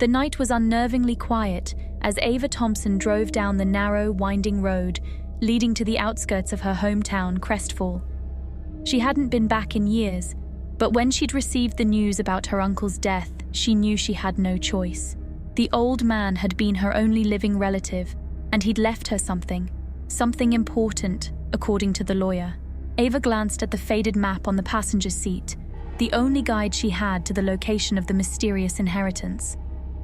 The night was unnervingly quiet as Ava Thompson drove down the narrow, winding road leading to the outskirts of her hometown, Crestfall. She hadn't been back in years, but when she'd received the news about her uncle's death, she knew she had no choice. The old man had been her only living relative, and he'd left her something important, according to the lawyer. Ava glanced at the faded map on the passenger seat, the only guide she had to the location of the mysterious inheritance.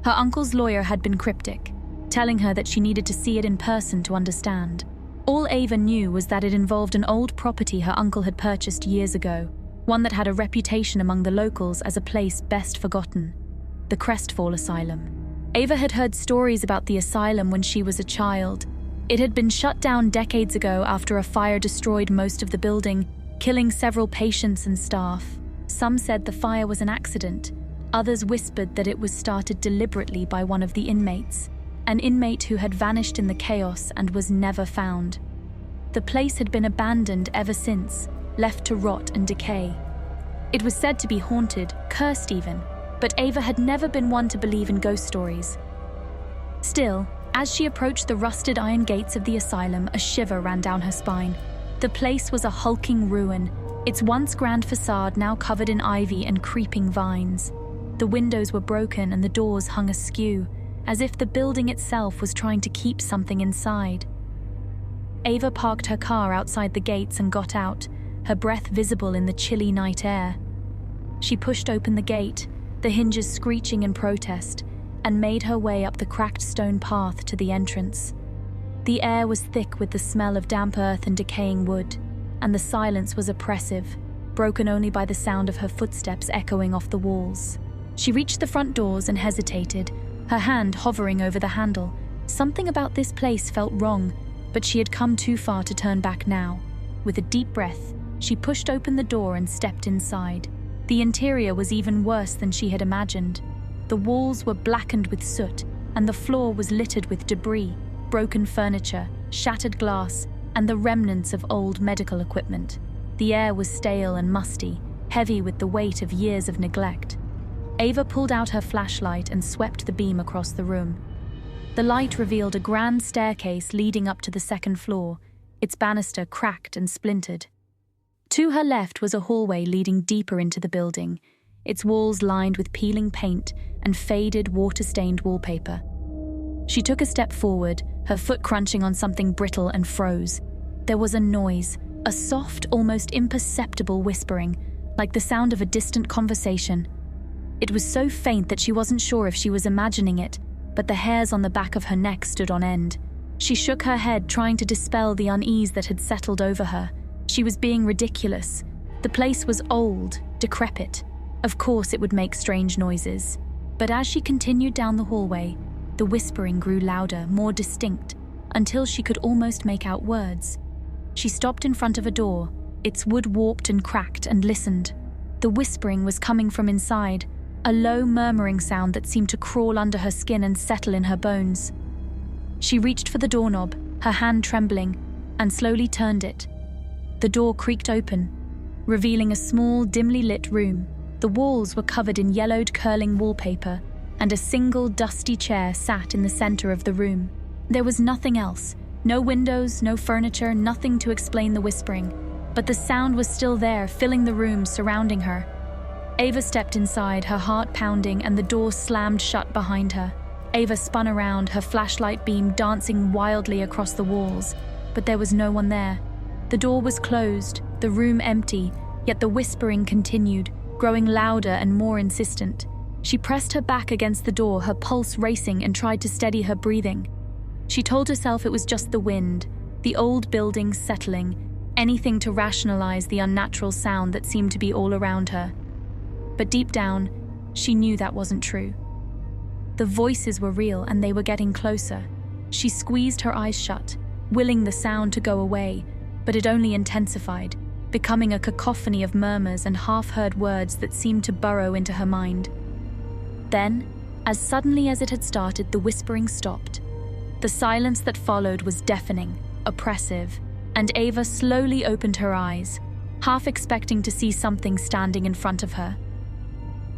Her uncle's lawyer had been cryptic, telling her that she needed to see it in person to understand. All Ava knew was that it involved an old property her uncle had purchased years ago, one that had a reputation among the locals as a place best forgotten: the Crestfall Asylum. Ava had heard stories about the asylum when she was a child. It had been shut down decades ago after a fire destroyed most of the building, killing several patients and staff. Some said the fire was an accident. Others whispered that it was started deliberately by one of the inmates, an inmate who had vanished in the chaos and was never found. The place had been abandoned ever since, left to rot and decay. It was said to be haunted, cursed even, but Ava had never been one to believe in ghost stories. Still, as she approached the rusted iron gates of the asylum, a shiver ran down her spine. The place was a hulking ruin, its once grand facade now covered in ivy and creeping vines. The windows were broken and the doors hung askew, as if the building itself was trying to keep something inside. Ava parked her car outside the gates and got out, her breath visible in the chilly night air. She pushed open the gate, the hinges screeching in protest, and made her way up the cracked stone path to the entrance. The air was thick with the smell of damp earth and decaying wood, and the silence was oppressive, broken only by the sound of her footsteps echoing off the walls. She reached the front doors and hesitated, her hand hovering over the handle. Something about this place felt wrong, but she had come too far to turn back now. With a deep breath, she pushed open the door and stepped inside. The interior was even worse than she had imagined. The walls were blackened with soot, and the floor was littered with debris, broken furniture, shattered glass, and the remnants of old medical equipment. The air was stale and musty, heavy with the weight of years of neglect. Ava pulled out her flashlight and swept the beam across the room. The light revealed a grand staircase leading up to the second floor, its banister cracked and splintered. To her left was a hallway leading deeper into the building, its walls lined with peeling paint and faded, water-stained wallpaper. She took a step forward, her foot crunching on something brittle, and froze. There was a noise, a soft, almost imperceptible whispering, like the sound of a distant conversation. It was so faint that she wasn't sure if she was imagining it, but the hairs on the back of her neck stood on end. She shook her head, trying to dispel the unease that had settled over her. She was being ridiculous. The place was old, decrepit. Of course it would make strange noises. But as she continued down the hallway, the whispering grew louder, more distinct, until she could almost make out words. She stopped in front of a door, its wood warped and cracked, and listened. The whispering was coming from inside, a low murmuring sound that seemed to crawl under her skin and settle in her bones. She reached for the doorknob, her hand trembling, and slowly turned it. The door creaked open, revealing a small, dimly lit room. The walls were covered in yellowed, curling wallpaper, and a single, dusty chair sat in the center of the room. There was nothing else, no windows, no furniture, nothing to explain the whispering, but the sound was still there, filling the room surrounding her. Ava stepped inside, her heart pounding, and the door slammed shut behind her. Ava spun around, her flashlight beam dancing wildly across the walls, but there was no one there. The door was closed, the room empty, yet the whispering continued, growing louder and more insistent. She pressed her back against the door, her pulse racing, and tried to steady her breathing. She told herself it was just the wind, the old building settling, anything to rationalize the unnatural sound that seemed to be all around her. But deep down, she knew that wasn't true. The voices were real and they were getting closer. She squeezed her eyes shut, willing the sound to go away, but it only intensified, becoming a cacophony of murmurs and half-heard words that seemed to burrow into her mind. Then, as suddenly as it had started, the whispering stopped. The silence that followed was deafening, oppressive, and Ava slowly opened her eyes, half expecting to see something standing in front of her.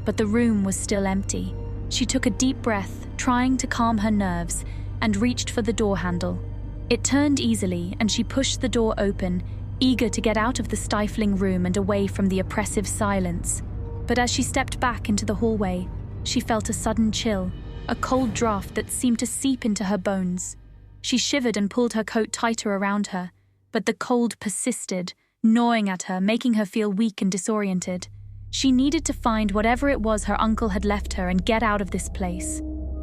But the room was still empty. She took a deep breath, trying to calm her nerves, and reached for the door handle. It turned easily, and she pushed the door open, eager to get out of the stifling room and away from the oppressive silence. But as she stepped back into the hallway, she felt a sudden chill, a cold draft that seemed to seep into her bones. She shivered and pulled her coat tighter around her, but the cold persisted, gnawing at her, making her feel weak and disoriented. She needed to find whatever it was her uncle had left her and get out of this place.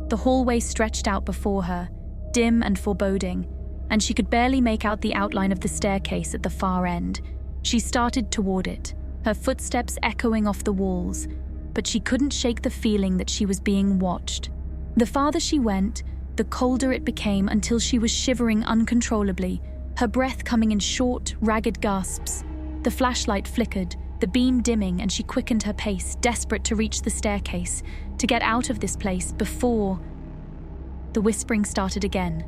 The hallway stretched out before her, dim and foreboding, and she could barely make out the outline of the staircase at the far end. She started toward it, her footsteps echoing off the walls, but she couldn't shake the feeling that she was being watched. The farther she went, the colder it became until she was shivering uncontrollably, her breath coming in short, ragged gasps. The flashlight flickered, the beam dimming, and she quickened her pace, desperate to reach the staircase, to get out of this place before... The whispering started again.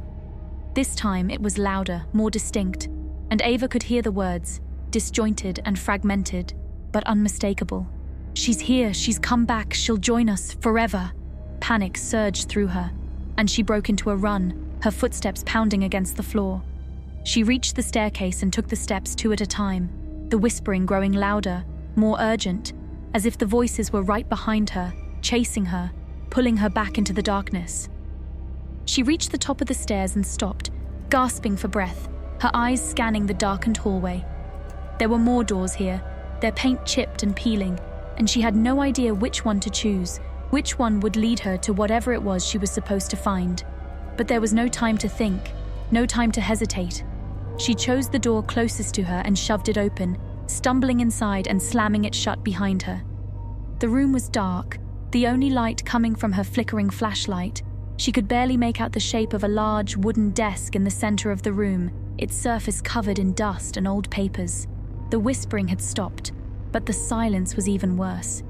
This time it was louder, more distinct, and Ava could hear the words, disjointed and fragmented, but unmistakable. "She's here, she's come back, she'll join us, forever." Panic surged through her, and she broke into a run, her footsteps pounding against the floor. She reached the staircase and took the steps 2 at a time, the whispering growing louder, more urgent, as if the voices were right behind her, chasing her, pulling her back into the darkness. She reached the top of the stairs and stopped, gasping for breath, her eyes scanning the darkened hallway. There were more doors here, their paint chipped and peeling, and she had no idea which one to choose, which one would lead her to whatever it was she was supposed to find. But there was no time to think, no time to hesitate. She chose the door closest to her and shoved it open, stumbling inside and slamming it shut behind her. The room was dark, the only light coming from her flickering flashlight. She could barely make out the shape of a large wooden desk in the center of the room, its surface covered in dust and old papers. The whispering had stopped, but the silence was even worse.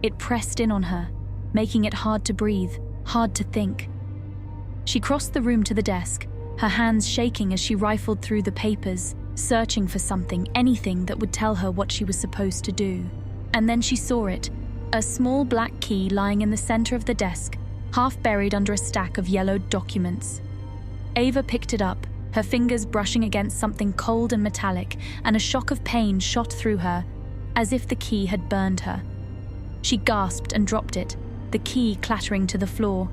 It pressed in on her, making it hard to breathe, hard to think. She crossed the room to the desk, her hands shaking as she rifled through the papers, searching for something, anything that would tell her what she was supposed to do. And then she saw it, a small black key lying in the center of the desk, half buried under a stack of yellowed documents. Ava picked it up, her fingers brushing against something cold and metallic, and a shock of pain shot through her, as if the key had burned her. She gasped and dropped it, the key clattering to the floor.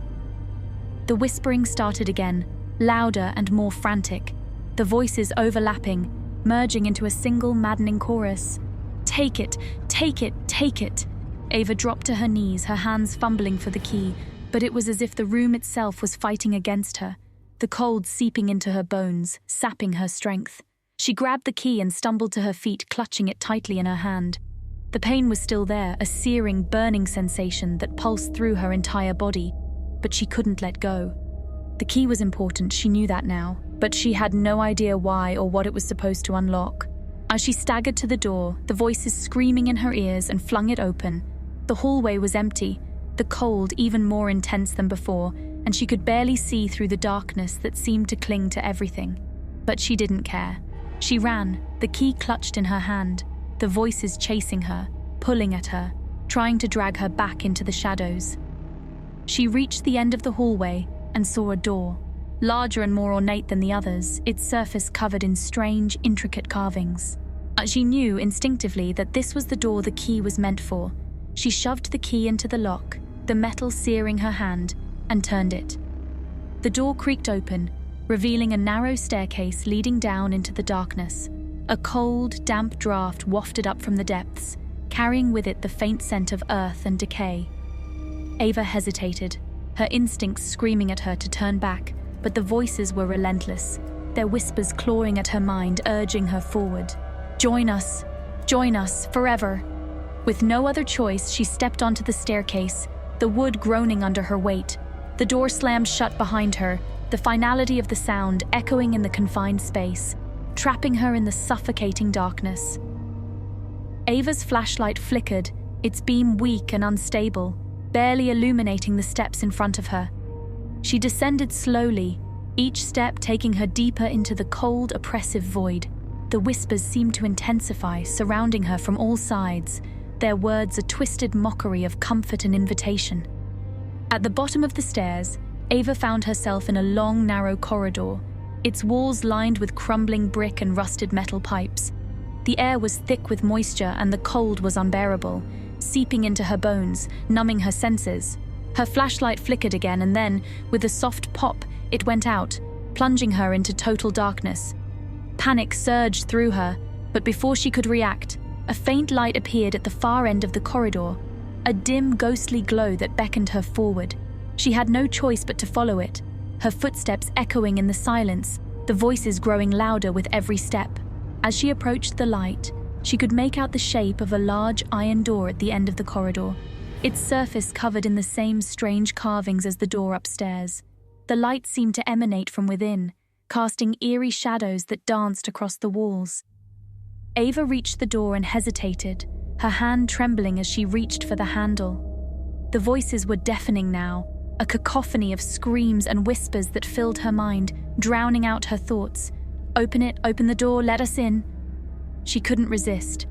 The whispering started again, louder and more frantic, the voices overlapping, merging into a single maddening chorus. "Take it, take it, take it." Ava dropped to her knees, her hands fumbling for the key, but it was as if the room itself was fighting against her, the cold seeping into her bones, sapping her strength. She grabbed the key and stumbled to her feet, clutching it tightly in her hand. The pain was still there, a searing, burning sensation that pulsed through her entire body, but she couldn't let go. The key was important, she knew that now, but she had no idea why or what it was supposed to unlock. As she staggered to the door, the voices screaming in her ears, and flung it open, the hallway was empty, the cold even more intense than before, and she could barely see through the darkness that seemed to cling to everything. But she didn't care. She ran, the key clutched in her hand, the voices chasing her, pulling at her, trying to drag her back into the shadows. She reached the end of the hallway and saw a door, larger and more ornate than the others, its surface covered in strange, intricate carvings. She knew instinctively that this was the door the key was meant for. She shoved the key into the lock, the metal searing her hand, and turned it. The door creaked open, revealing a narrow staircase leading down into the darkness. A cold, damp draft wafted up from the depths, carrying with it the faint scent of earth and decay. Ava hesitated, her instincts screaming at her to turn back, but the voices were relentless, their whispers clawing at her mind, urging her forward. Join us, forever." With no other choice, she stepped onto the staircase, the wood groaning under her weight. The door slammed shut behind her, the finality of the sound echoing in the confined space, trapping her in the suffocating darkness. Ava's flashlight flickered, its beam weak and unstable, barely illuminating the steps in front of her. She descended slowly, each step taking her deeper into the cold, oppressive void. The whispers seemed to intensify, surrounding her from all sides, their words a twisted mockery of comfort and invitation. At the bottom of the stairs, Ava found herself in a long, narrow corridor, its walls lined with crumbling brick and rusted metal pipes. The air was thick with moisture and the cold was unbearable, seeping into her bones, numbing her senses. Her flashlight flickered again and then, with a soft pop, it went out, plunging her into total darkness. Panic surged through her, but before she could react, a faint light appeared at the far end of the corridor, a dim, ghostly glow that beckoned her forward. She had no choice but to follow it, her footsteps echoing in the silence, the voices growing louder with every step. As she approached the light, she could make out the shape of a large iron door at the end of the corridor, its surface covered in the same strange carvings as the door upstairs. The light seemed to emanate from within, casting eerie shadows that danced across the walls. Ava reached the door and hesitated, her hand trembling as she reached for the handle. The voices were deafening now, a cacophony of screams and whispers that filled her mind, drowning out her thoughts. "Open it, open the door, let us in." She couldn't resist.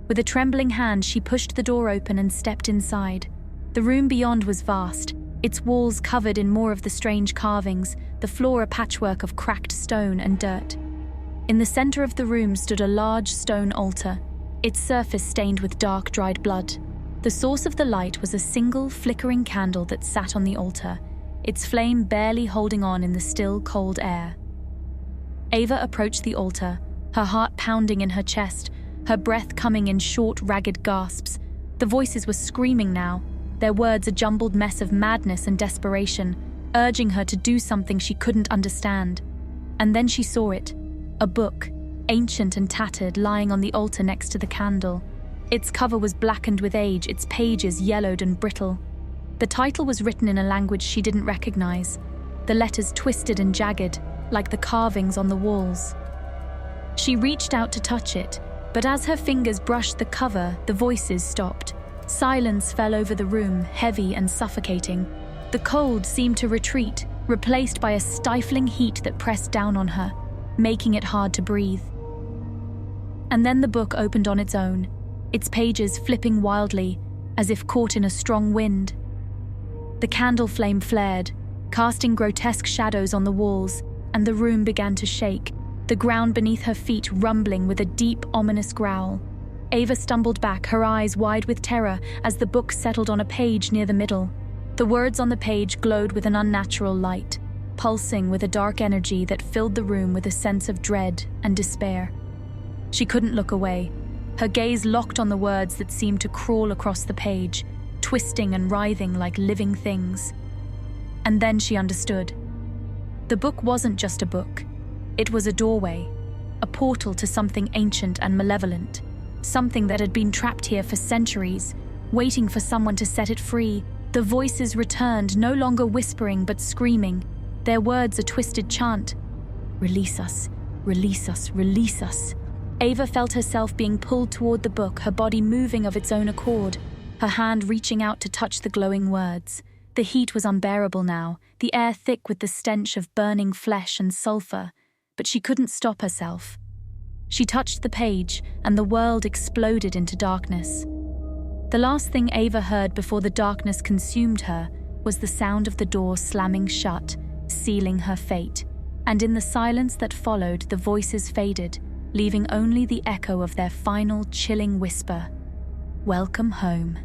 With a trembling hand, she pushed the door open and stepped inside. The room beyond was vast, its walls covered in more of the strange carvings, the floor a patchwork of cracked stone and dirt. In the center of the room stood a large stone altar, its surface stained with dark, dried blood. The source of the light was a single, flickering candle that sat on the altar, its flame barely holding on in the still, cold air. Ava approached the altar, her heart pounding in her chest, her breath coming in short, ragged gasps. The voices were screaming now, their words a jumbled mess of madness and desperation, urging her to do something she couldn't understand. And then she saw it, a book, ancient and tattered, lying on the altar next to the candle. Its cover was blackened with age, its pages yellowed and brittle. The title was written in a language she didn't recognize, the letters twisted and jagged, like the carvings on the walls. She reached out to touch it, but as her fingers brushed the cover, the voices stopped. Silence fell over the room, heavy and suffocating. The cold seemed to retreat, replaced by a stifling heat that pressed down on her, making it hard to breathe. And then the book opened on its own, its pages flipping wildly, as if caught in a strong wind. The candle flame flared, casting grotesque shadows on the walls, and the room began to shake, the ground beneath her feet rumbling with a deep, ominous growl. Ava stumbled back, her eyes wide with terror, as the book settled on a page near the middle. The words on the page glowed with an unnatural light, pulsing with a dark energy that filled the room with a sense of dread and despair. She couldn't look away, her gaze locked on the words that seemed to crawl across the page, twisting and writhing like living things. And then she understood. The book wasn't just a book. It was a doorway, a portal to something ancient and malevolent, something that had been trapped here for centuries, waiting for someone to set it free. The voices returned, no longer whispering but screaming, their words a twisted chant. "Release us, release us, release us." Ava felt herself being pulled toward the book, her body moving of its own accord, her hand reaching out to touch the glowing words. The heat was unbearable now, the air thick with the stench of burning flesh and sulfur, but she couldn't stop herself. She touched the page, and the world exploded into darkness. The last thing Ava heard before the darkness consumed her was the sound of the door slamming shut, sealing her fate. And in the silence that followed, the voices faded, leaving only the echo of their final chilling whisper, "Welcome home."